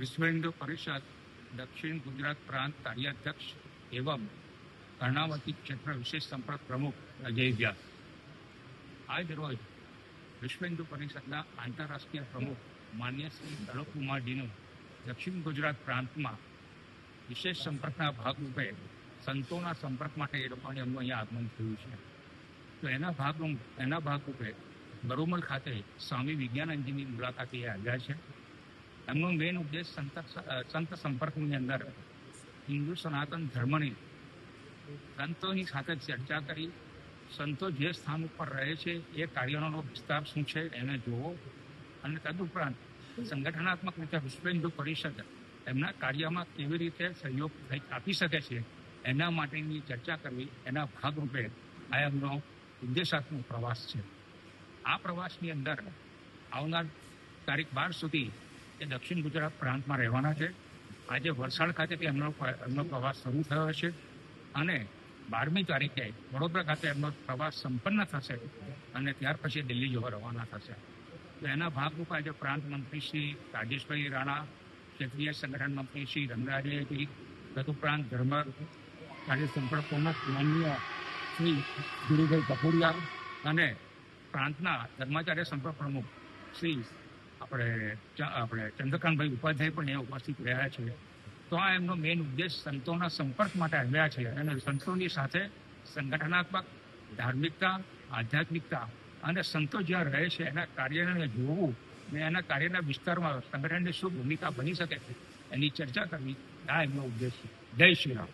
विश्व हिंदू परिषद दक्षिण गुजरात प्रांत कार्याध्यक्ष एवं कर्णावती क्षेत्र विशेष संपर्क प्रमुख अजय व्यास आज रोज विश्व हिंदू परिषदના આંતરરાષ્ટ્રીય પ્રમુખ માન્ય શ્રી અલોકકુમારજીનું દક્ષિણ ગુજરાત પ્રાંતમાં વિશેષ સંપર્કના ભાગરૂપે સંતોના સંપર્ક માટે એ લોકોને એમનું અહીંયા આગમન થયું છે. તો એના ભાગરૂપે બરોમલ ખાતે સ્વામી વિજ્ઞાનંદજીની મુલાકાતે આવ્યા છે. એમનો મેઇન ઉદ્દેશ સંત સંપર્કની અંદર હિન્દુ સનાતન ધર્મની સંતોની સાથે ચર્ચા કરી સંતો જે સ્થાન ઉપર રહે છે એ કાર્યનો વિસ્તાર શું છે એને જોવો અને તદુપરાંત સંગઠનાત્મક રીતે વિશ્વ હિન્દુ પરિષદ એમના કાર્યમાં કેવી રીતે સહયોગ આપી શકે છે એના માટેની ચર્ચા કરવી. એના ભાગરૂપે આ એમનો ઉદ્દેશાત્મક પ્રવાસ છે. આ પ્રવાસની અંદર આવનાર તારીખ 12 સુધી એ દક્ષિણ ગુજરાત પ્રાંતમાં રહેવાના છે. આજે વલસાડ ખાતેથી એમનો પ્રવાસ શરૂ થયો છે અને 12મી તારીખે વડોદરા ખાતે એમનો પ્રવાસ સંપન્ન થશે અને ત્યાર પછી દિલ્હી જવા રવાના થશે. તો એના ભાગરૂપે આજે પ્રાંત મંત્રી શ્રી રાજેશભાઈ રાણા, ક્ષેત્રીય સંગઠન મંત્રી શ્રી રંગરાજયજી, તદુપરાંત ધર્મ કાર્ય સંપર્ક પ્રમુખ માનનીય શ્રી ગિરીભાઈ કપૂરિયા અને પ્રાંતના ધર્માચાર્ય સંપર્ક પ્રમુખ શ્રી આપણે ચંદ્રકાંતભાઈ ઉપાધ્યાય પણ અહીંયા ઉપસ્થિત રહ્યા છે. તો આ એમનો મેઇન ઉદ્દેશ સંતોના સંપર્ક માટે આવ્યા છે અને સંતોની સાથે સંગઠનાત્મક, ધાર્મિકતા, આધ્યાત્મિકતા અને સંતો જ્યાં રહે છે એના કાર્યને જોવું અને એના કાર્યના વિસ્તારમાં સંગઠનની શું ભૂમિકા બની શકે છે એની ચર્ચા કરવી આ એમનો ઉદ્દેશ છે. જય શ્રી રામ.